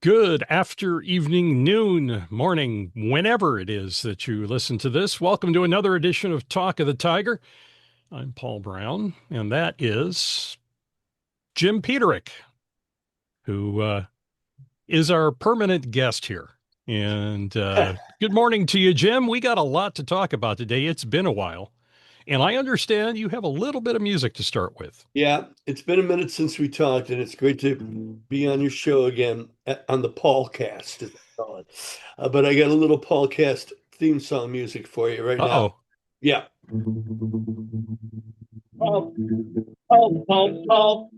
Good after evening, noon, morning, whenever it is that you listen to this. Welcome to another edition of Talk of the Tiger. I'm Paul Braun, and that is Jim Peterik, who is our permanent guest here. And good morning to you, Jim. We got a lot to talk about today. It's been a while. And I understand you have a little bit of music to start with. Yeah, it's been a minute since we talked, and it's great to be on your show again on the Paulcast, as they call it. But I got a little Paulcast theme song music for you right now. Uh-oh. Yeah. Paul, Paul, Paul, Paul,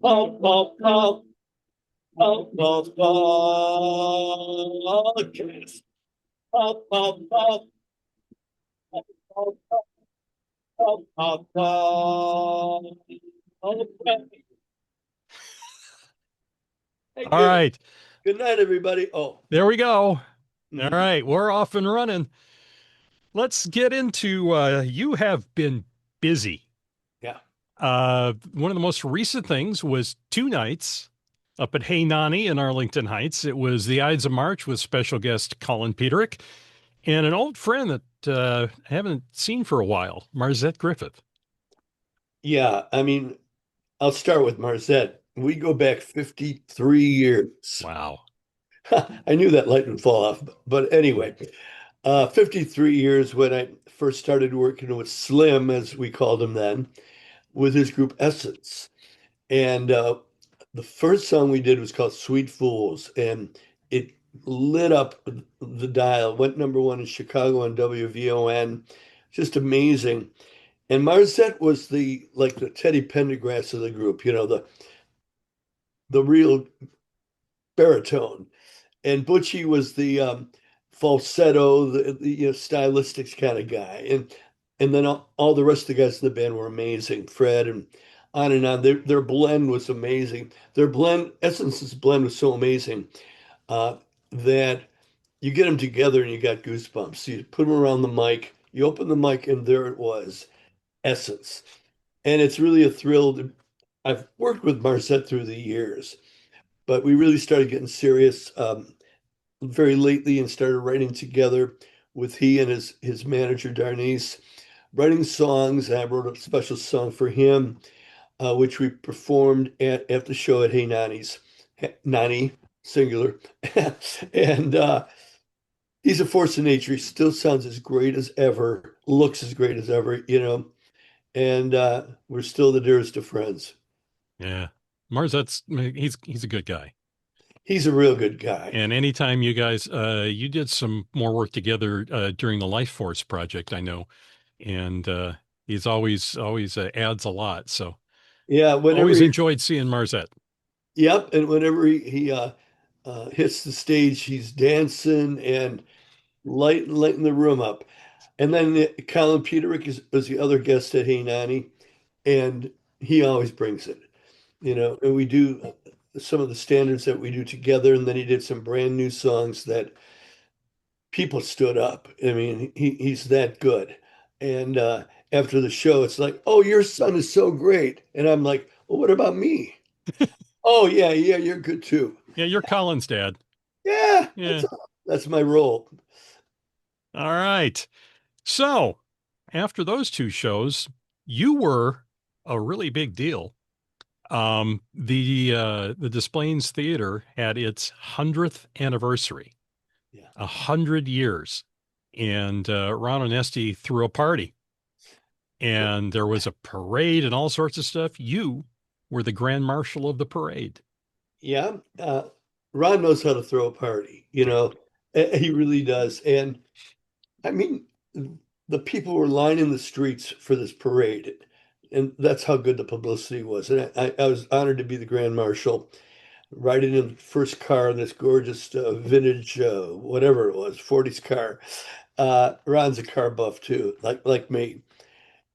Paul, Paul, Paul, Paul, Paul, Paulcast. Paul, Paul, Paul, Paul, Paul, Paul, Paul, Paul. Thank All you. right. Good night, everybody. Oh. There we go. All Mhm. right. We're off and running. Let's get into you have been busy. Yeah. One of the most recent things was two nights up at Hey Nani in Arlington Heights. It was the Ides of March with special guest Colin Peterik and an old friend that I haven't seen for a while, Marzette Griffith. Yeah, I mean, I'll start with Marzette. We go back 53 years. Wow. I knew that light would fall off, but anyway, 53 years when I first started working with Slim, as we called him then, with his group Essence. And the first song we did was called Sweet Fools, and it lit up the dial, went number one in Chicago on WVON. Just amazing. And Marzette was the Teddy Pendergrass of the group, the real baritone. And Butchie was the falsetto, the stylistics kind of guy. And then all the rest of the guys in the band were amazing. Fred and on and on. Their blend was amazing. Their blend, Essence's blend was so amazing that you get them together and you got goosebumps. You put them around the mic, you open the mic, and there it was, Essence. And it's really a thrill. I've worked with Marcette through the years, but we really started getting serious very lately and started writing together with he and his manager Darnice, writing songs. And I wrote a special song for him, which we performed at the show at Hey Nani's, Nani singular, and he's a force of nature. He still sounds as great as ever, looks as great as ever. And we're still the dearest of friends. Yeah. Marzette's he's a good guy. He's a real good guy. And anytime you guys you did some more work together during the Life Force project, I know. And he's always adds a lot. So Yeah, whenever always he, enjoyed seeing Marzette. yep, and whenever he hits the stage, he's dancing and lighting the room up. And then Colin Peterik is the other guest at Hey Nani, and he always brings it, And we do some of the standards that we do together, and then he did some brand new songs that people stood up. I mean, he's that good. And after the show, it's like, oh, your son is so great. And I'm like, well, what about me? Oh, yeah, yeah, you're good too. Yeah, you're Colin's dad. Yeah, Yeah. that's my role. All right. So after those two shows, you were a really big deal. The Des Plaines Theater had its 100th anniversary, Yeah. 100 years, and Ron Onesti threw a party, and there was a parade and all sorts of stuff. You were the Grand Marshal of the parade. Yeah. Ron knows how to throw a party, he really does. And I mean, the people were lining the streets for this parade, and that's how good the publicity was. And I was honored to be the Grand Marshal, riding in the first car in this gorgeous vintage, whatever it was, 40s car. Ron's a car buff too, like me.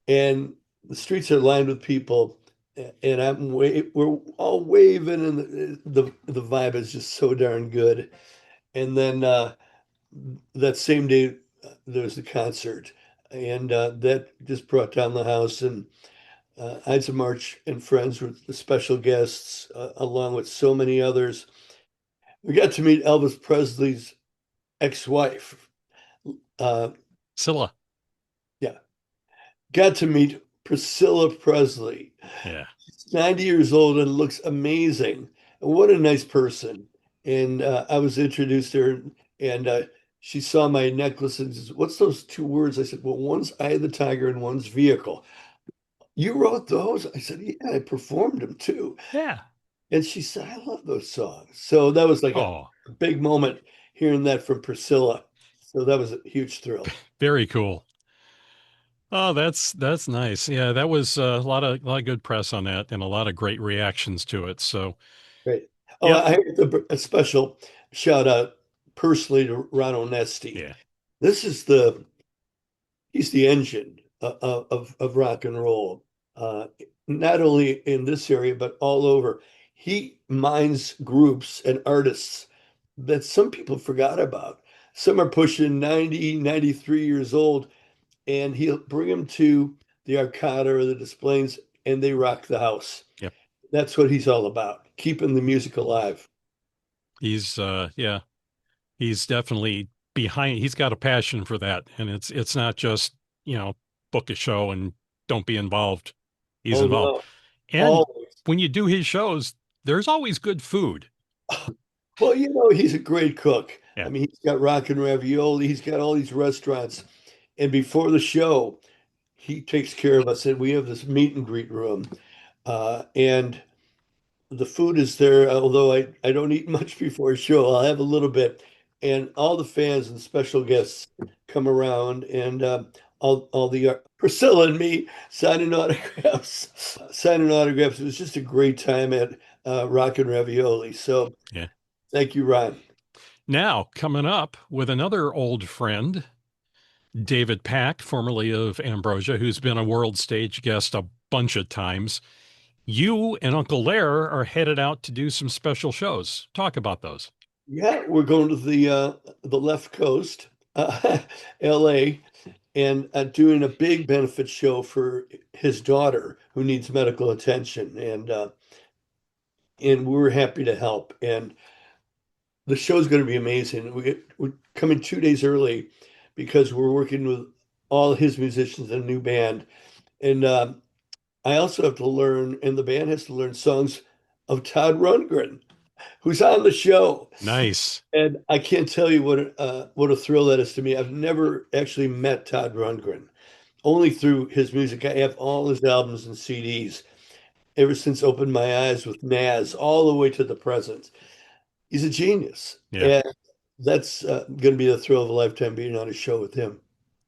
And the streets are lined with people, and we're all waving, and the vibe is just so darn good. And then that same day, there was the concert, and that just brought down the house. And Ides of March and Friends were the special guests, along with so many others. We got to meet Elvis Presley's ex-wife. Uh, Scylla. yeah, got to meet Priscilla Presley. Yeah. She's 90 years old and looks amazing. And what a nice person. And I was introduced to her, and she saw my necklace and says, "What's those two words?" I said, "Well, one's Eye of the Tiger and one's Vehicle." "You wrote those?" I said, "Yeah, I performed them too." Yeah. And she said, "I love those songs." So that was like a Oh, big moment hearing that from Priscilla. So that was a huge thrill. very cool. Oh, that's nice. Yeah, that was a lot of good press on that and a lot of great reactions to it. So, Great. Oh, yep. I have a special shout out personally to Ron Onesti. Yeah. This is he's the engine of rock and roll, not only in this area, but all over. He minds groups and artists that some people forgot about. Some are pushing 90, 93 years old, and he'll bring them to the Arcada or the Displays, and they rock the house. Yep. That's what he's all about, keeping the music alive. Yeah, he's definitely behind. He's got a passion for that, and it's not just, you know, book a show and don't be involved. He's Oh involved. no, And always. when you do his shows, there's always good food. Well, he's a great cook. I Yeah. mean, he's got Rock and Ravioli. He's got all these restaurants. And before the show, he takes care of us. And we have this meet and greet room. And the food is there, although I don't eat much before a show. I'll have a little bit. And all the fans and special guests come around, and all the Priscilla and me signing autographs. It was just a great time at Rock and Ravioli. So Yeah. thank you, Ron. Now, coming up with another old friend, David Pack, formerly of Ambrosia, who's been a world stage guest a bunch of times. You and Uncle Lair are headed out to do some special shows. Talk about those. Yeah, we're going to the left coast, LA, and doing a big benefit show for his daughter who needs medical attention, and we're happy to help. And the show's going to be amazing. We're coming 2 days early because we're working with all his musicians in a new band, and I also have to learn, and the band has to learn songs of Todd Rundgren, who's on the show. Nice. And I can't tell you what a thrill that is to me. I've never actually met Todd Rundgren, only through his music. I have all his albums and CDs ever since Opened My Eyes with Naz, all the way to the present. He's a genius, Yeah. and that's going to be the thrill of a lifetime being on a show with him.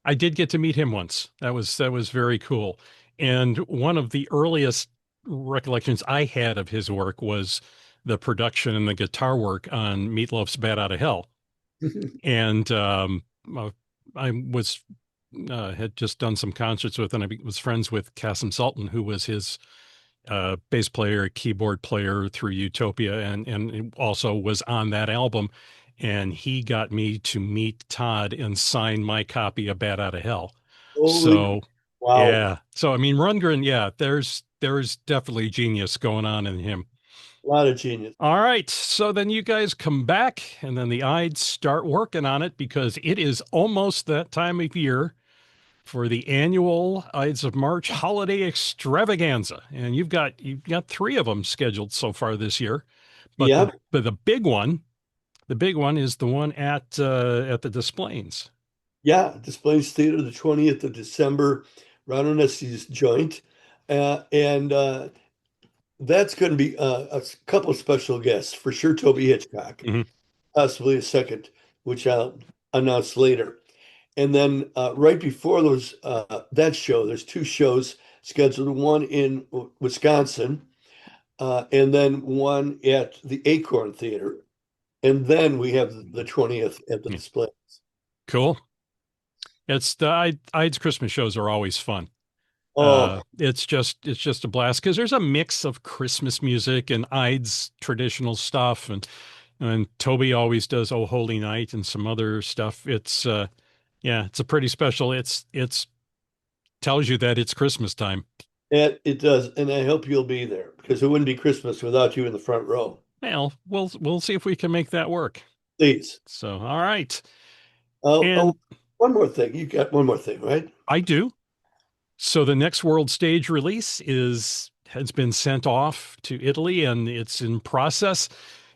I did get to meet him once. That was very cool. And one of the earliest recollections I had of his work was the production and the guitar work on Meatloaf's Bat Out of Hell. And uh, I was had just done some concerts with, and I was friends with Kasim Sultan, who was his bass player, keyboard player through Utopia, and also was on that album. And he got me to meet Todd and sign my copy of Bat Out of Hell. Holy, So wow, yeah. So I mean Rundgren, yeah, there's definitely genius going on in him. a lot of genius. All right. So then you guys come back and then the Ides start working on it because it is almost that time of year for the annual Ides of March holiday extravaganza. And you've got three of them scheduled so far this year. But the Yeah, but the big one is the one at the Displays. yeah. Displays Theater, the 20th of December, Ron Onesti's joint. And that's going to be a couple of special guests for sure. Toby Hitchcock, Hmm. possibly a second, which I'll announce later. And then right before that show, there's two shows scheduled, one in Wisconsin, and then one at the Acorn Theater. And then we have the 20th at the Yeah. display. Cool. It's the Ides Christmas shows are always fun. Oh, It's just a blast because there's a mix of Christmas music and Ides traditional stuff, and Toby always does Oh Holy Night and some other stuff. It's yeah, it's a pretty special. It's tells you that it's Christmas time. it does. And I hope you'll be there because it wouldn't be Christmas without you in the front row. Well, we'll see if we can make that work. Please. So, all right. Oh, And one more thing. You got one more thing, right? I do. So the next world stage release is has been sent off to Italy and it's in process.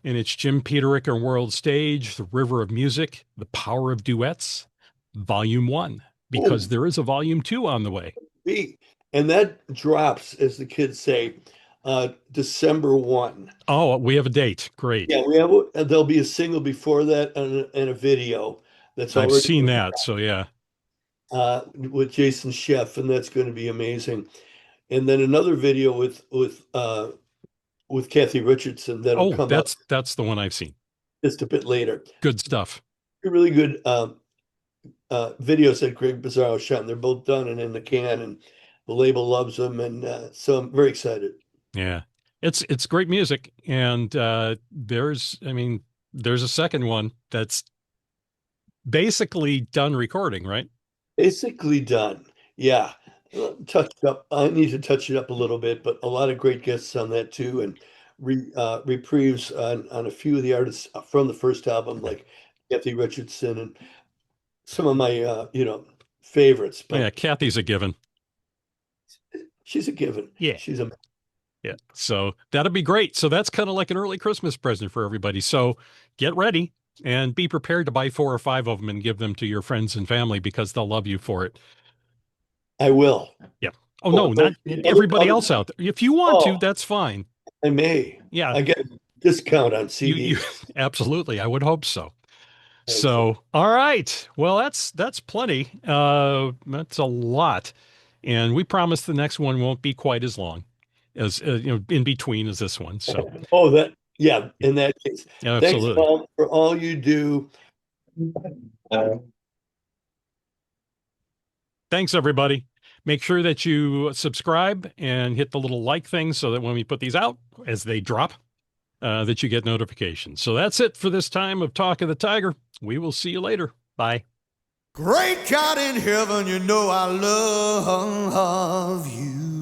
And it's Jim Peterik on World Stage, The River of Music, The Power of Duets, Volume 1, because Oh, there is a Volume 2 on the way. B. And that drops, as the kids say, December 1. Oh, we have a date. Great. Yeah, there'll be a single before that and a video that's I've already seen been that. So yeah. with Jason Chef, and that's going to be amazing. And then another video with Kathy Richardson that'll Oh, come out that's the one I've seen. just a bit later. Good stuff. Really good videos that Greg Bizzarro shot, and they're both done and in the can, and the label loves them, and so I'm very excited. Yeah. It's great music. And there's a second one that's basically done recording, right? Basically done. Yeah. Touched up. I need to touch it up a little bit, but a lot of great guests on that too, and reprieves on a few of the artists from the first album, like Kathy Richardson and some of my favorites. Yeah, But Kathy's a given. she's a given. Yeah. She's a Yeah. So that'll be great. So that's kind of like an early Christmas present for everybody. So get ready and be prepared to buy 4 or 5 of them and give them to your friends and family because they'll love you for it. I will. Yeah. Oh, Oh, no, but not everybody else other out there. If you want to, oh, that's fine. I may. Yeah. I get a discount on You CDs. absolutely. I would hope so. Excellent. So, all right. Well, that's plenty. That's a lot. And we promise the next one won't be quite as long as in between as this one. So, Oh, yeah, yeah, in that case. Thanks, absolutely. Mom, for all you do. Thanks, everybody. Make sure that you subscribe and hit the little like thing so that when we put these out, as they drop, that you get notifications. So that's it for this time of Talk of the Tiger. We will see you later. Bye. Great God in heaven, you know I love you.